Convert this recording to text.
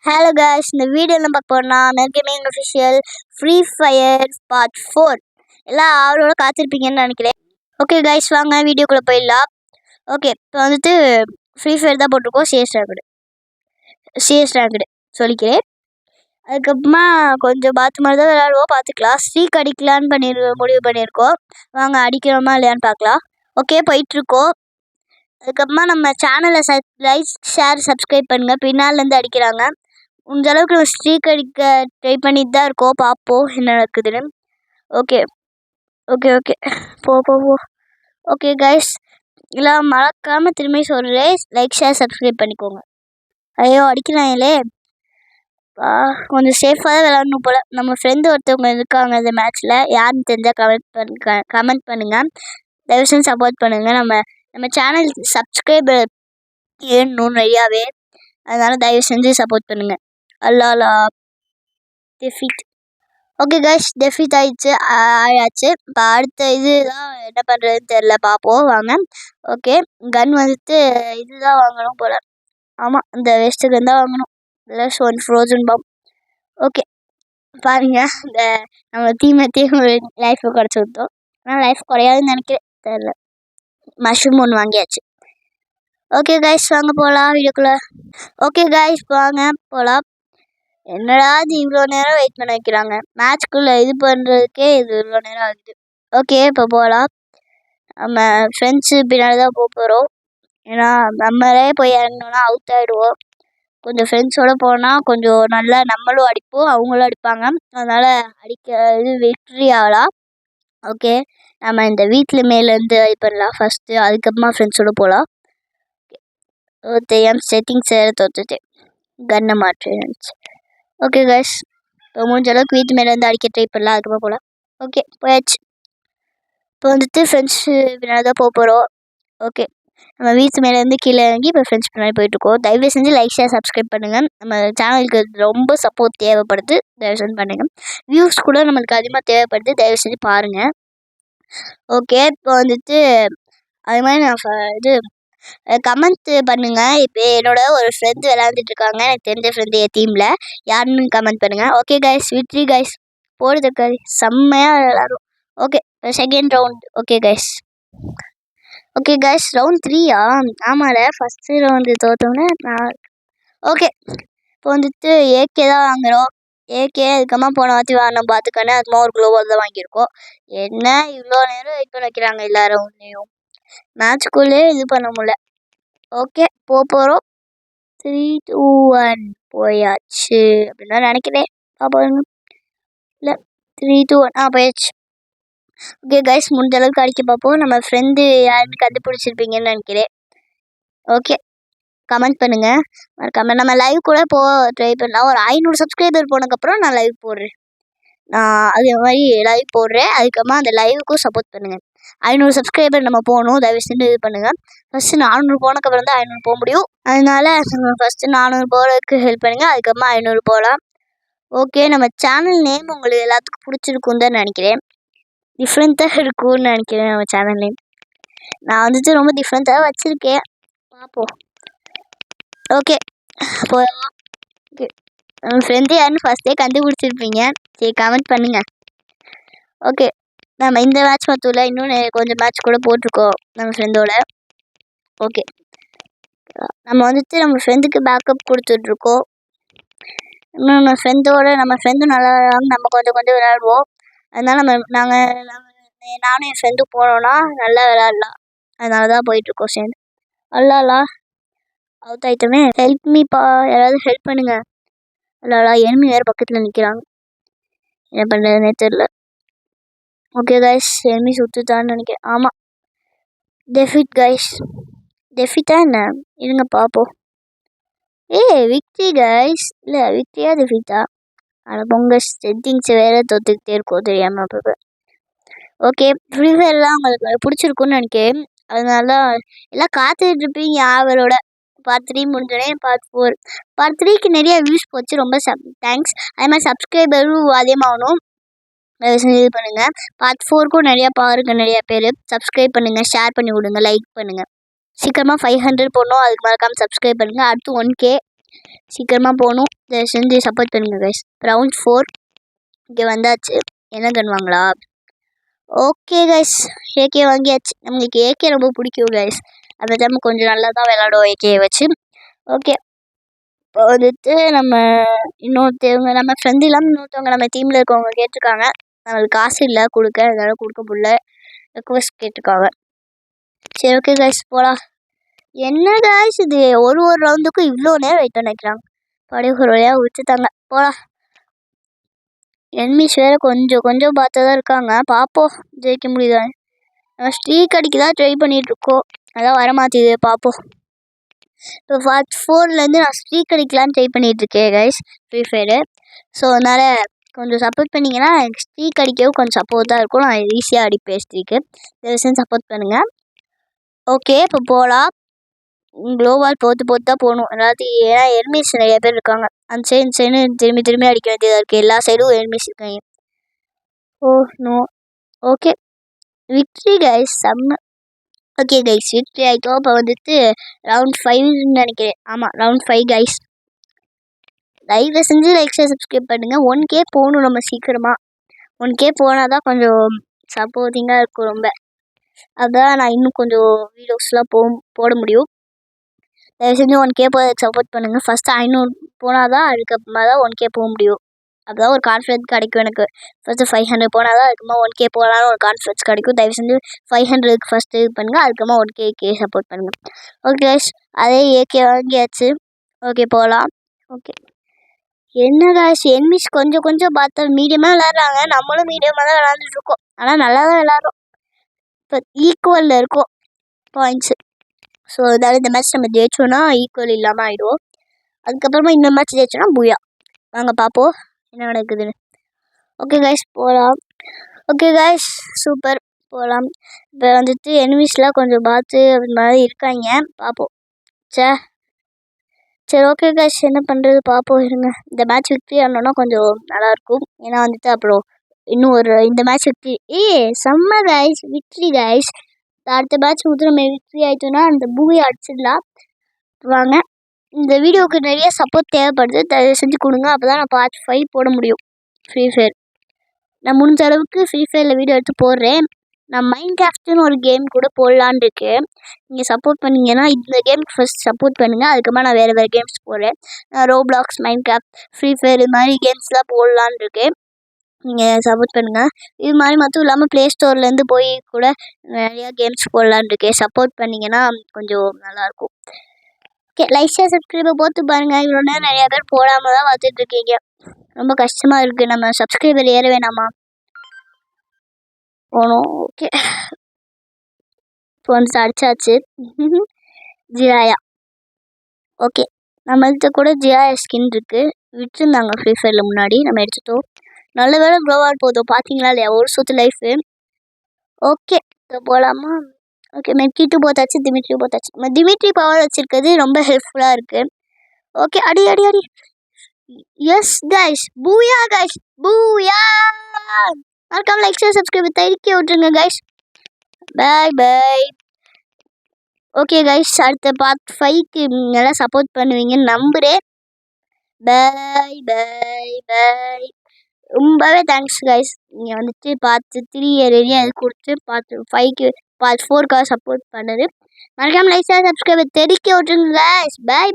Hello guys, இந்த வீடியோவில் பார்க்க போகிறோம்னா மெர்கேமிங் அஃபிஷியல் ஃப்ரீ ஃபயர் பார்ட் 4 எல்லாம் அவரோட காத்திருப்பீங்கன்னு நினைக்கிறேன். ஓகே காய்ஸ், வாங்க வீடியோக்குள்ளே போயிடலாம். ஓகே, இப்போ வந்துட்டு ஃப்ரீ ஃபயர் தான் போட்டிருக்கோம். சிஎஸ் ரேங்கடு சொல்லிக்கிறேன். அதுக்கப்புறமா கொஞ்சம் பார்த்து மாதிரி தான் விளையாடுவோம், பார்த்துக்கலாம். ஸ்ட்ரீக் அடிக்கலான்னு முடிவு பண்ணியிருக்கோம். வாங்க அடிக்கிறோமா இல்லையான்னு பார்க்கலாம். ஓகே, போயிட்டுருக்கோம். அதுக்கப்புறமா நம்ம சேனலை லைக் ஷேர் சப்ஸ்கிரைப் பண்ணுங்கள். பின்னாலேருந்து அடிக்கிறாங்க. முடிஞ்ச அளவுக்கு நம்ம ஸ்ட்ரீக் அடிக்க ட்ரை பண்ணிட்டு தான் இருக்கோம். பார்ப்போம் என்ன நடக்குதுன்னு. ஓகே ஓகே ஓகே போ போ போ ஓகே கைஸ், எல்லாம் மறக்காமல் திரும்பி சொல்கிறேன், லைக் ஷேர் சப்ஸ்கிரைப் பண்ணிக்கோங்க. ஐயோ அடிக்கிறாங்களே, கொஞ்சம் சேஃபாக தான் விளாடணும் போல். நம்ம ஃப்ரெண்டு ஒருத்தவங்க இருக்காங்க இந்த மேட்ச்சில். யாருன்னு தெரிஞ்சால் கமெண்ட் பண்ணுங்கள். தயவுசெய்து சப்போர்ட் பண்ணுங்கள். நம்ம சேனல் சப்ஸ்கிரைபர் ஏறணும் நிறையாவே, அதனால் தயவு செஞ்சு சப்போர்ட் பண்ணுங்கள். அல்லாலா டெஃபிட். ஓகே கைஸ், டெஃபிட் ஆயாச்சு. இப்போ அடுத்த இதுதான் என்ன பண்ணுறதுன்னு தெரில, பார்ப்போம் வாங்க. ஓகே, கன் வந்துட்டு இதுதான் வாங்கணும் போல். ஆமாம், இந்த வேஸ்ட்டு கன் தான் வாங்கணும். Plus 1 frozen bomb. ஓகே பாருங்க, இந்த நம்ம தீமத்தையும் லைஃப் குறைச்சி விட்டோம். ஆனால் லைஃப் குறையாதுன்னு நினைக்கிறேன், தெரில. மஷ்ரூம் ஒன்று வாங்கியாச்சு. ஓகே கைஸ், வாங்க போகலாம் வீடியோக்குள்ளே. ஓகே கைஸ், வாங்க போகலாம். என்னடா இது இவ்வளோ நேரம் வெயிட் பண்ண வைக்கிறாங்க, மேட்ச்க்குள்ளே இது பண்ணுறதுக்கே இது இவ்வளோ நேரம் ஆகுது. ஓகே, இப்போ போகலாம். நம்ம ஃப்ரெண்ட்ஸு பின்னாடி தான் போகிறோம். ஏன்னா நம்மளே போய் இறங்கினோன்னா அவுட் ஆகிடுவோம். கொஞ்சம் ஃப்ரெண்ட்ஸோடு போனால் கொஞ்சம் நல்லா நம்மளும் அடிப்போம், அவங்களும் அடிப்பாங்க. அதனால் இது விக்ட்ரி ஆகலாம். ஓகே, நம்ம இந்த வீட்டில் மேலேருந்து இது பண்ணலாம் ஃபஸ்ட்டு. அதுக்கப்புறமா ஃப்ரெண்ட்ஸோடு போகலாம். தெரியாமல் செட்டிங்ஸ் வேறு தோற்றுட்டேன், கன்னை மாற்றேன். ஓகே கைஸ், இப்போ முடிஞ்ச அளவுக்கு வீட்டு மேலேருந்து அடிக்க ட்ரை பண்ணலாம். அதுக்கப்புறம் போகலாம். ஓகே, போயாச்சு. இப்போ வந்துட்டு ஃப்ரெண்ட்ஸு பின்னாடி தான் போகிறோம். ஓகே, நம்ம வீட்டு மேலேருந்து கீழே இறங்கி இப்போ ஃப்ரெண்ட்ஸ் பின்னாடி போயிட்டுருக்கோம். தயவு செஞ்சு லைக் ஷேர் சப்ஸ்கிரைப் பண்ணுங்கள். நம்ம சேனலுக்கு ரொம்ப சப்போர்ட் தேவைப்படுது, தயவு செஞ்சு பண்ணுங்கள். வியூஸ் கூட நம்மளுக்கு அதிகமாக தேவைப்படுது, தயவு செஞ்சு பாருங்கள். ஓகே, இப்போ வந்துட்டு அது மாதிரி நான் கமெண்ட் பண்ணுங்கள். இப்போ என்னோட ஒரு ஃப்ரெண்டு விளாண்டுட்ருக்காங்க, எனக்கு தெரிஞ்ச ஃப்ரெண்டு என் டீமில். யாருன்னு கமெண்ட் பண்ணுங்கள். ஓகே கைஸ், விக்ட்ரி கைஸ், போடுது கறி செம்மையாக விளாடும். Okay, second round. Okay guys, round 3யா? ஆமாம்ல, ஃபஸ்ட்டு ரவுண்டு தோற்றோன்னே நான். ஓகே, இப்போ வந்துட்டு ஏகே தான் வாங்குகிறோம். ஏகே அதுக்கம்மா போன வாட்டி வாங்கினோம் பார்த்துக்கோன்னு, அதுமா ஒரு குளோபால் தான் வாங்கியிருக்கோம். என்ன இவ்வளோ நேரம் வெயிட் பண்ண வைக்கிறாங்க எல்லா ரவுண்ட்லேயும், மேட்ச்க்குள்ளே இது பண்ண முடியல. ஓகே, போகிறோம். 3, 2, 1 போயாச்சு அப்படின்னு தான் நினைக்கிறேன். பார்ப்போம். இல்லை 3, 2, 1 போயாச்சு. ஓகே கைஸ், முடிஞ்ச அளவுக்கு அடிக்க பார்ப்போம். நம்ம ஃப்ரெண்டு யாருன்னு கண்டுபிடிச்சிருப்பீங்கன்னு நினைக்கிறேன். ஓகே, கமெண்ட் பண்ணுங்கள். மறக்காமல் நம்ம லைவ் கூட ட்ரை பண்ணலாம். ஒரு 500 சப்ஸ்கிரைபர் போனதுக்கப்புறம் நான் லைவ் போடுறேன். நான் அதே மாதிரி லைவ் போடுறேன். அதுக்கப்புறமா அந்த லைவுக்கும் சப்போர்ட் பண்ணுங்கள். 500 சப்ஸ்கிரைபர் நம்ம போகணும், தயவு செஞ்சு இது பண்ணுங்கள். ஃபஸ்ட்டு 400 போனதுக்கப்புறம் தான் 500 போக முடியும். அதனால் ஃபஸ்ட்டு 400 போகிறதுக்கு ஹெல்ப் பண்ணுங்கள். அதுக்கப்புறமா 500 போகலாம். ஓகே, நம்ம சேனல் நேம் உங்களுக்கு எல்லாத்துக்கும் பிடிச்சிருக்குன்னு தான் நினைக்கிறேன். டிஃப்ரெண்ட்டாக இருக்கும்னு நினைக்கிறேன் நம்ம சேனல் நேம். நான் வந்துட்டு ரொம்ப டிஃப்ரெண்ட்டாக வச்சுருக்கேன், பார்ப்போம். ஓகே, போகலாம். ஓகே, நம்ம ஃப்ரெண்டு யாருன்னு ஃபஸ்ட்டே கண்டுபிடிச்சிருப்பீங்க. சரி, கமெண்ட் பண்ணுங்கள். ஓகே, நம்ம இந்த மேட்ச் மட்டும் இல்லை, இன்னும் கொஞ்சம் மேட்ச் கூட போட்டிருக்கோம் நம்ம ஃப்ரெண்டோட. ஓகே, நம்ம வந்துட்டு நம்ம ஃப்ரெண்டுக்கு பேக்கப் கொடுத்துட்ருக்கோம். இன்னும் நம்ம ஃப்ரெண்டும் நல்லா விளையாடுவாங்க, நம்ம கொஞ்சம் விளையாடுவோம். அதனால் நானும் என் ஃப்ரெண்டும் போனோன்னா நல்லா விளையாடலாம். அதனால தான் போயிட்டுருக்கோம் சேர்ந்து. அல்லாலா அவுட் ஆகிட்டோமே, ஹெல்ப் மீப்பா, யாராவது ஹெல்ப் பண்ணுங்கள். அல்லாலா எனிமி வேறு பக்கத்தில் நிற்கிறாங்க, என்ன பண்ணுறதுனே தெரில. ஓகே கைஸ், எனிமி சுற்றுத்தான்னு நினைக்கிறேன். ஆமாம், டெஃபிட் கைஸ். டெஃபிட்டா என்ன? இருங்க பார்ப்போம். Victory guys. இல்லை, விக்ட்ரியா டெஃபிட்டா? ஆனால் பொங்கல் செட்டிங்ஸ் வேறு தோற்றுக்கிட்டே இருக்கோம் தெரியாமல் அப்போ. ஓகே, ஃப்ரீ ஃபயர்லாம் உங்களுக்கு பிடிச்சிருக்குன்னு நினைக்கிறேன். அதனால எல்லாம் காத்துட்ருப்பீங்க அவரோட. பார்ட் 3 முடிஞ்சோடனே பார்ட் 4. பார்ட் 3க்கு நிறைய வியூஸ் போச்சு, ரொம்ப தேங்க்ஸ். அதே மாதிரி சப்ஸ்கிரைபரும் அதிகமாகணும், இது பண்ணுங்கள். பார்ட் 4க்கும் நிறையா பாருங்கள், நிறையா பேர் சப்ஸ்கிரைப் பண்ணுங்கள், ஷேர் பண்ணி விடுங்க, லைக் பண்ணுங்கள். சீக்கிரமாக 500 போடணும், அதுக்கு மறக்காமல் சப்ஸ்கிரைப் பண்ணுங்கள். அடுத்து 1K சீக்கிரமாக போகணும், செஞ்சு சப்போர்ட் பண்ணுங்க கைஸ். ரவுண்ட் 4 இங்கே வந்தாச்சு. என்ன கன்வாங்களா? ஓகே கைஸ், ஏகே வாங்கியாச்சு. நம்மளுக்கு ஏகே ரொம்ப பிடிக்கும் கைஸ். அந்த டைம் கொஞ்சம் நல்லா தான் விளாடுவோம் ஏகே வச்சு. ஓகே, இப்போ வந்துட்டு நம்ம இன்னொருத்தவங்க நம்ம ஃப்ரெண்டு இல்லாமல் இன்னொருத்தவங்க நம்ம டீமில் இருக்கவங்க கேட்டிருக்காங்க. நம்மளுக்கு காசு இல்லை கொடுக்க, அதனால் கொடுக்க முடியல. ரெக்வஸ்ட் கேட்டிருக்காங்க. சரி ஓகே கைஸ் போகலாம். என்ன கைஸ் இது ஒரு ரவுண்டுக்கும் இவ்வளோ நேரம் வெயிட் பண்ணிக்கிறாங்க. அப்படியே ஒரு வழியாக விட்டுட்டாங்க. போகலாம். எனிமீஸ் வேறு கொஞ்சம் பார்த்து தான் இருக்காங்க. பார்ப்போம் ஜெயிக்க முடியுதா. நம்ம ஸ்ட்ரீக் அடிக்க தான் ட்ரை பண்ணிகிட்ருக்கோம். அதான் வரமாற்றிது. பார்ப்போம். இப்போ பார்ட் 4லேருந்து நான் ஸ்ட்ரீக் அடிக்கலான்னு ட்ரை பண்ணிகிட்ருக்கேன் கைஸ் ஃப்ரீ ஃபயரு. ஸோ அதனால் கொஞ்சம் சப்போர்ட் பண்ணிங்கன்னா எனக்கு ஸ்ட்ரீக் அடிக்கவும் கொஞ்சம் சப்போர்ட்டாக இருக்கும். நான் ஈஸியாக அடிப்பேன் ஸ்ட்ரீக்கு. தயவுசெய்து சப்போர்ட் பண்ணுங்கள். ஓகே, இப்போ போகலாம். க்ளோவால் போட்டு தான் போகணும். அதாவது ஏன்னா எனிமீஸ் நிறைய பேர் இருக்காங்க. அந்த சைடு இந்த சைடு திரும்பி அடிக்க வேண்டியதாக இருக்குது. எல்லா சைடும் எனிமீஸ் இருக்காங்க. Oh no. Okay, victory guys. செம்ம. ஓகே கைஸ், விக்ட்ரி ஆகிட்டோம். இப்போ வந்துட்டு ரவுண்ட் 5ன்னு நினைக்கிறேன். ஆமாம், ரவுண்ட் 5 கைஸ். தயவு செஞ்சு லைக் ஷேர் சப்ஸ்கிரைப் பண்ணுங்கள். 1K போகணும் நம்ம சீக்கிரமாக. 1K போனால் தான் கொஞ்சம் சப்போர்ட்டிங்காக இருக்கும் ரொம்ப. அதுதான் நான் இன்னும் கொஞ்சம் வீடியோஸ்லாம் போட முடியும். தயவு செஞ்சு 1K போகிறதுக்கு சப்போர்ட் பண்ணுங்கள். ஃபஸ்ட்டு 500 போனால் தான் அதுக்கப்புறமா தான் 1K போக முடியும். அப்போ ஒரு கான்ஃபிடன்ஸ் கிடைக்கும் எனக்கு. ஃபஸ்ட்டு 500 போனால் தான் அதுக்கப்புறமா 1K போகலான்னு ஒரு கான்ஃபிடன்ஸ் கிடைக்கும். தயவு செஞ்சு 500க்கு ஃபஸ்ட்டு இது பண்ணுங்கள். அதுக்கப்புறமா 1K சப்போர்ட் பண்ணுங்கள். ஓகே கைஸ், அதே ஏகே வாங்கியாச்சு. ஓகே போகலாம். ஓகே, என்ன கைஸ் எனிமீஸ் கொஞ்சம் பார்த்தா மீடியமாக விளாட்றாங்க. நம்மளும் மீடியமாக தான் விளாண்டுட்ருக்கோம். ஆனால் நல்லா தான் விளாட்றோம். இப்போ ஈக்குவலில் இருக்கும் பாயிண்ட்ஸு. ஸோ அதாவது இந்த மேட்ச் நம்ம ஜெயிச்சோன்னா ஈக்குவல் இல்லாமல் ஆகிடுவோம். அதுக்கப்புறமா இன்னொரு மேட்ச் ஜெயிச்சோன்னா பூயா. வாங்க பார்ப்போம் என்ன நடக்குதுன்னு. ஓகே கைஸ் போகலாம். ஓகே கைஸ், சூப்பர் போகலாம். இப்போ வந்துட்டு எனிமீஸ்லாம் கொஞ்சம் பார்த்து அது மாதிரி இருக்காங்க. பார்ப்போம். சரி ஓகே கைஸ், என்ன பண்ணுறது பார்ப்போம் இருங்க. இந்த மேட்ச் விக்ட்ரி ஆனோன்னா கொஞ்சம் நல்லாயிருக்கும். ஏன்னா வந்துட்டு அப்புறம் இன்னும் இந்த மேட்ச் விக்ட்ரி செம்ம கைஸ். Victory guys. அடுத்த மேட்ச் வந்து நம்ம விக்ட்ரி ஆகிட்டோன்னா அந்த பூயை அடிச்சிடலாம். வாங்க, இந்த வீடியோவுக்கு நிறைய சப்போர்ட் தேவைப்படுது. தயவு செஞ்சு கொடுங்க. அப்போ தான் நான் பார்ட் 5 போட முடியும் ஃப்ரீ ஃபயர். நான் முடிஞ்ச அளவுக்கு ஃப்ரீ ஃபயரில் வீடியோ எடுத்து போடுறேன். நான் மைண்ட் கிராஃப்ட்னு ஒரு கேம் கூட போடலான்னு இருக்கேன். நீங்கள் சப்போர்ட் பண்ணிங்கன்னா இந்த கேமுக்கு ஃபஸ்ட் சப்போர்ட் பண்ணுங்கள். அதுக்கப்புறமா நான் வேறு கேம்ஸ் போடுறேன். நான் Roblox, mind craft, free fire இது மாதிரி கேம்ஸ்லாம் போடலான்னு இருக்கேன். நீங்கள் சப்போர்ட் பண்ணுங்கள். இது மாதிரி மட்டும் இல்லாமல் ப்ளே ஸ்டோர்லேருந்து போய் கூட நிறையா கேம்ஸ் போடலான்னு இருக்கேன். சப்போர்ட் பண்ணிங்கன்னா கொஞ்சம் நல்லாயிருக்கும். ஓகே, லைக் ஷேர் சப்ஸ்கிரைபர் போட்டு பாருங்கள். இவ்வளோ நேரம் நிறையா பேர் போடாமல் தான் பார்த்துட்ருக்கீங்க. ரொம்ப கஷ்டமாக இருக்குது. நம்ம சப்ஸ்கிரைபர் ஏற வேணாமா? போகணும். ஓகே, இப்போ வந்து அடிச்சாச்சு. ஜிராயா. ஓகே, நம்மள்கிட்ட கூட ஜிராயா ஸ்கின் இருக்குது. விட்டுருந்தாங்க ஃப்ரீ ஃபயரில் முன்னாடி. நம்ம எடுத்துட்டோம். நல்ல வேலை க்ளோவால் போதும். பார்த்தீங்களா இல்லையா ஒரு சொத்து லைஃபு. ஓகே, இப்போ போகலாமா? ஓகே, மெட்கிட்டு போத்தாச்சு, டிமிட்ரி போத்தாச்சு. நம்ம டிமிட்ரி பவர் வச்சுருக்கிறது ரொம்ப ஹெல்ப்ஃபுல்லாக இருக்குது. ஓகே, அடி. எஸ் கைஸ், பூயா கைஸ், பூயா. மறக்காம லைக் ஷேர் சப்ஸ்கிரைப் தெரிவிக்க விட்ருங்க கைஸ். பை. ஓகே கைஸ், அடுத்த பார்ட் 5க்கு நல்லா சப்போர்ட் பண்ணுவீங்கன்னு நம்புகிறேன். பை. ரொம்பவே தேங்க்ஸ் கைஸ். நீங்கள் வந்துட்டு பார்ட் 3 ரெடியாக கொடுத்து பார்ட் 5க்கு பார்ட் 4க்காக சப்போர்ட் பண்ணுது. மறக்காம லைக் ஷேர் சப்ஸ்கிரைப் தெரிவிக்க விட்ருங்க கைஸ். பை.